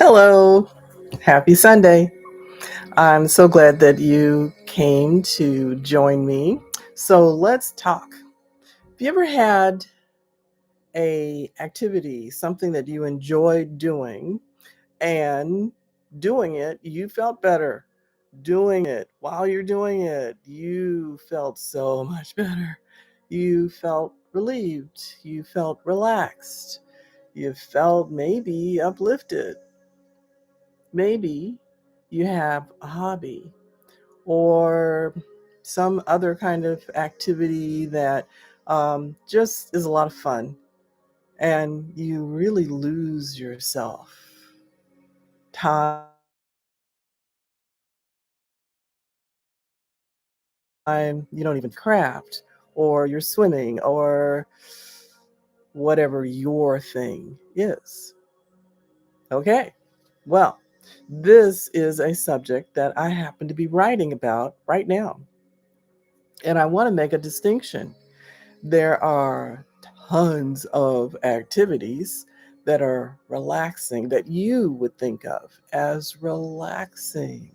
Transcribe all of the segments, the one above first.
Hello, happy Sunday. I'm so glad that you came to join me. So let's talk. Have you ever had a activity, something that you enjoyed doing, and doing it, you felt better? Doing it while you're doing it, you felt so much better. You felt relieved. You felt relaxed. You felt maybe uplifted. Maybe you have a hobby or some other kind of activity that just is a lot of fun and you really lose yourself. Time, you don't even craft, or you're swimming, or whatever your thing is. Okay, well, this is a subject that I happen to be writing about right now. And I want to make a distinction. There are tons of activities that are relaxing that you would think of as relaxing.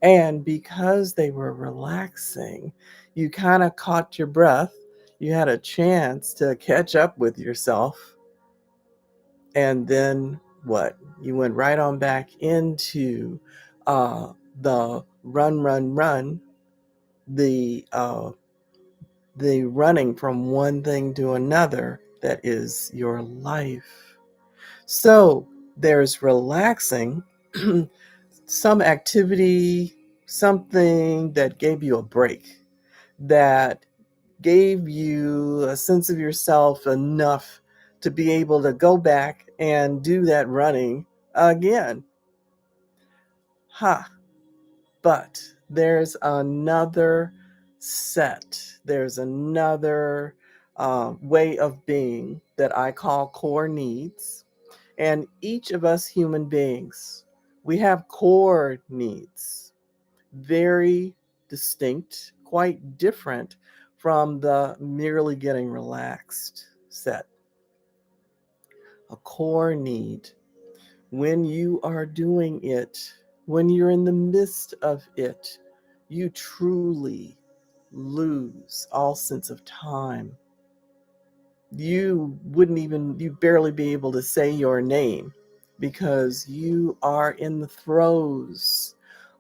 And because they were relaxing, you kind of caught your breath. You had a chance to catch up with yourself. And then what? You went right on back into uh, the run, run, run, the running from one thing to another that is your life. So there's relaxing, some activity, something that gave you a break, that gave you a sense of yourself enough to be able to go back and do that running again. Ha! But there's another set, there's another way of being that I call core needs. And each of us human beings, we have core needs, very distinct, quite different from the merely getting relaxed set. A core need, when you are doing it, when you're in the midst of it, you truly lose all sense of time. You'd barely be able to say your name because you are in the throes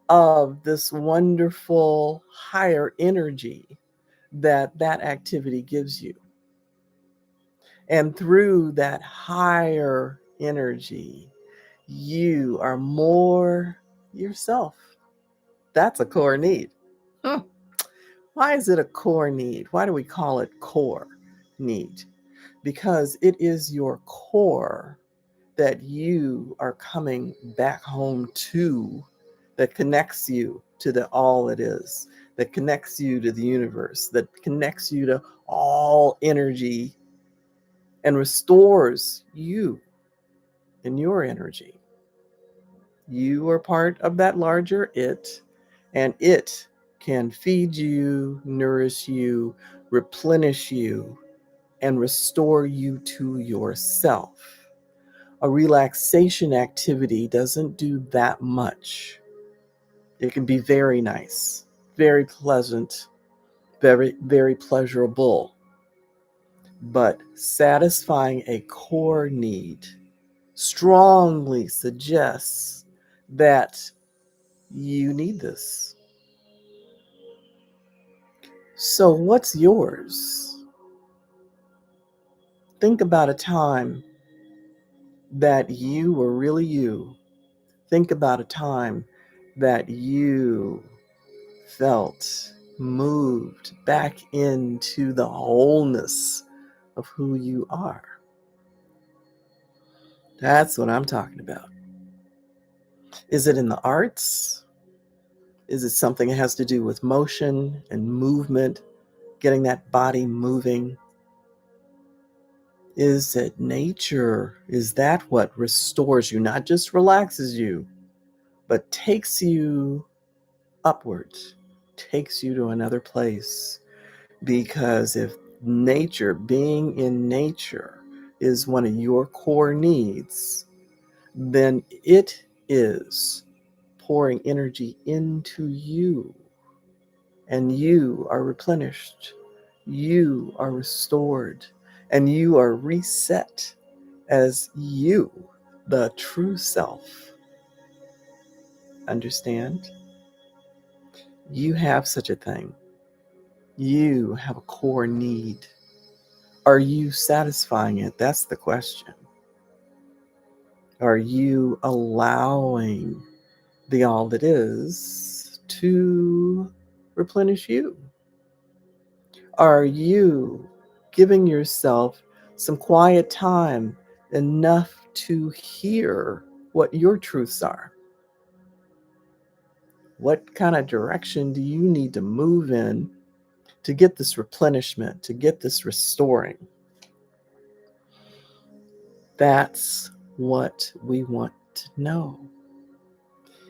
of this wonderful higher energy that activity gives you. And through that higher energy, you are more yourself. That's a core need. Hmm. Why is it a core need? Why do we call it core need? Because it is your core that you are coming back home to, that connects you to the all it is, that connects you to the universe, that connects you to all energy and restores you in your energy. You are part of that larger it, and it can feed you, nourish you, replenish you, and restore you to yourself. A relaxation activity doesn't do that much. It can be very nice, very pleasant, very, very pleasurable. But satisfying a core need strongly suggests that you need this. So, what's yours? Think about a time that you were really you. Think about a time that you felt moved back into the wholeness of who you are. That's what I'm talking about. Is it in the arts? Is it something that has to do with motion and movement, getting that body moving? Is it nature? Is that what restores you, not just relaxes you, but takes you upwards, takes you to another place? Because if nature, being in nature, is one of your core needs, then it is pouring energy into you, and you are replenished, you are restored, and you are reset as you, the true self. Understand? You have such a thing. You have a core need. Are you satisfying it? That's the question. Are you allowing the all that is to replenish you? Are you giving yourself some quiet time enough to hear what your truths are? What kind of direction do you need to move in to get this replenishment, to get this restoring? That's what we want to know.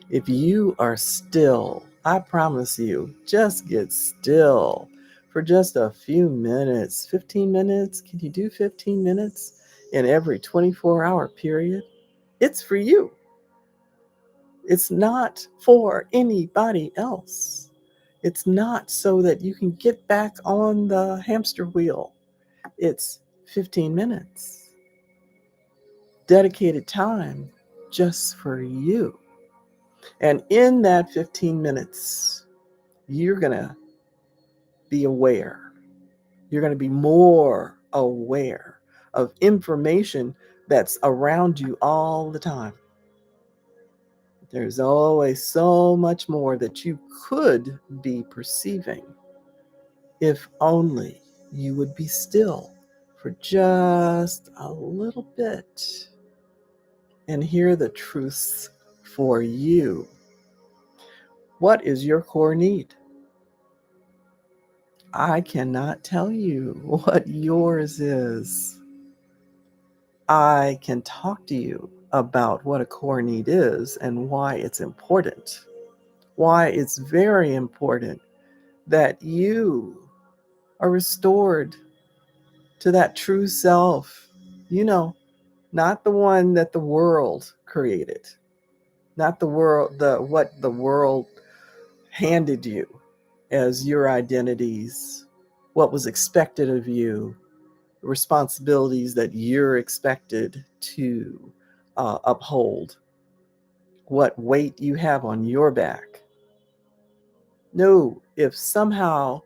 If you are still, I promise you, just get still for just a few minutes. 15 minutes? Can you do 15 minutes in every 24-hour period? It's for you. It's not for anybody else. It's not so that you can get back on the hamster wheel. It's 15 minutes, dedicated time just for you. And in that 15 minutes, you're going to be aware. You're going to be more aware of information that's around you all the time. There's always so much more that you could be perceiving if only you would be still for just a little bit and hear the truths for you. What is your core need? I cannot tell you what yours is. I can talk to you about what a core need is and why it's important. Why it's very important that you are restored to that true self. You know, not the one that the world created, not the world, what the world handed you as your identities, what was expected of you, responsibilities that you're expected to uphold, what weight you have on your back. No, if somehow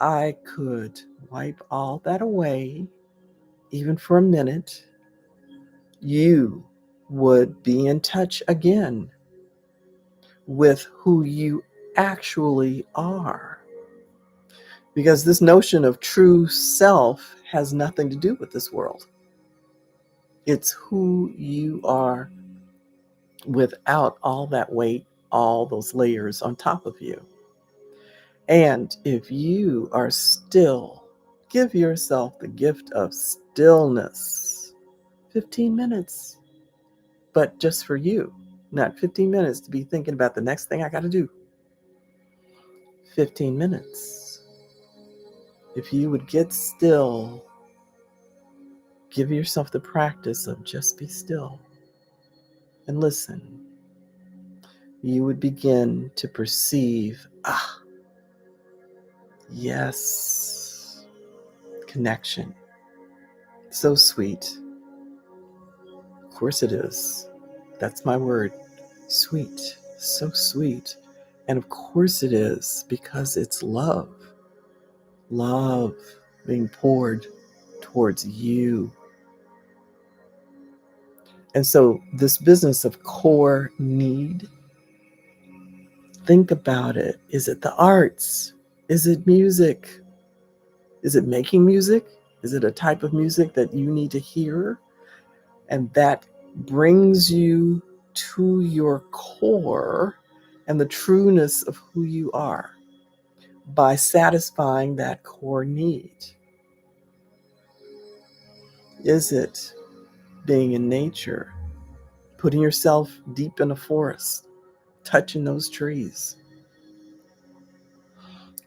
I could wipe all that away, even for a minute, you would be in touch again with who you actually are. Because this notion of true self has nothing to do with this world. It's who you are without all that weight, all those layers on top of you. And if you are still, give yourself the gift of stillness. 15 minutes, but just for you. Not 15 minutes to be thinking about the next thing I got to do. 15 minutes. If you would get still, give yourself the practice of just be still and listen. You would begin to perceive, yes, connection. So sweet. Of course it is. That's my word. Sweet. So sweet. And of course it is, because it's love. Love being poured towards you. And so, this business of core need, think about it. Is it the arts? Is it music? Is it making music? Is it a type of music that you need to hear? And that brings you to your core and the trueness of who you are by satisfying that core need. Is it being in nature, putting yourself deep in a forest, touching those trees?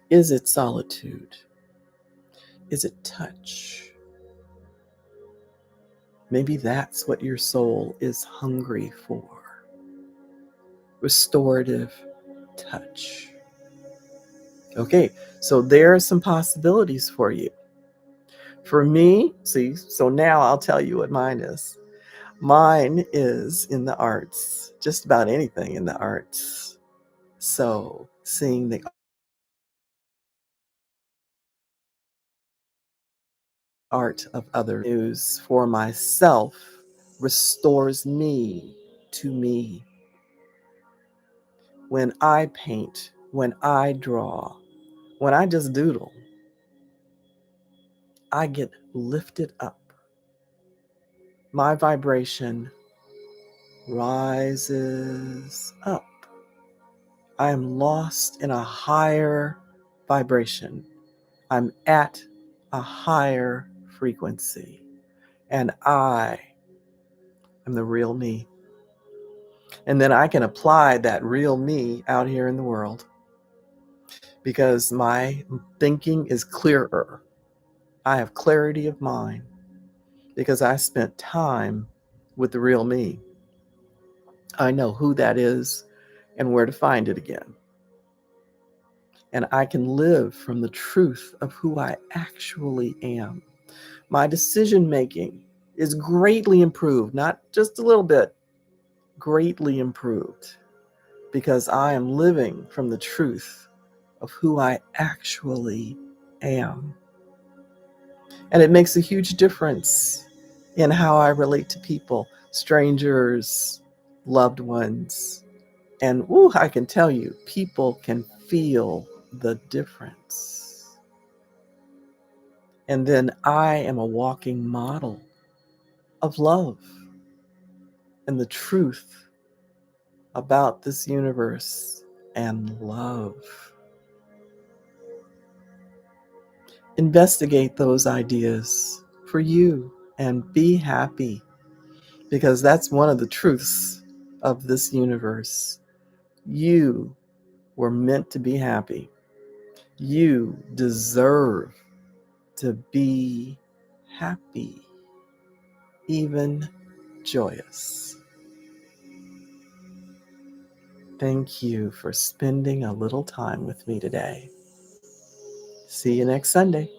Is it solitude? Is it touch? Maybe that's what your soul is hungry for. Restorative touch. Okay, so there are some possibilities for you. For me, see, so now I'll tell you what mine is. Mine is in the arts, just about anything in the arts. So, seeing the art of other news for myself restores me to me. When I paint, when I draw, when I just doodle, I get lifted up. My vibration rises up. I am lost in a higher vibration. I'm at a higher frequency. And I am the real me. And then I can apply that real me out here in the world because my thinking is clearer. I have clarity of mind because I spent time with the real me. I know who that is and where to find it again. And I can live from the truth of who I actually am. My decision making is greatly improved, not just a little bit, greatly improved, because I am living from the truth of who I actually am. And it makes a huge difference in how I relate to people, strangers, loved ones. And I can tell you, people can feel the difference. And then I am a walking model of love and the truth about this universe and love. Investigate those ideas for you and be happy because that's one of the truths of this universe. You were meant to be happy. You deserve to be happy, even joyous. Thank you for spending a little time with me today. See you next Sunday.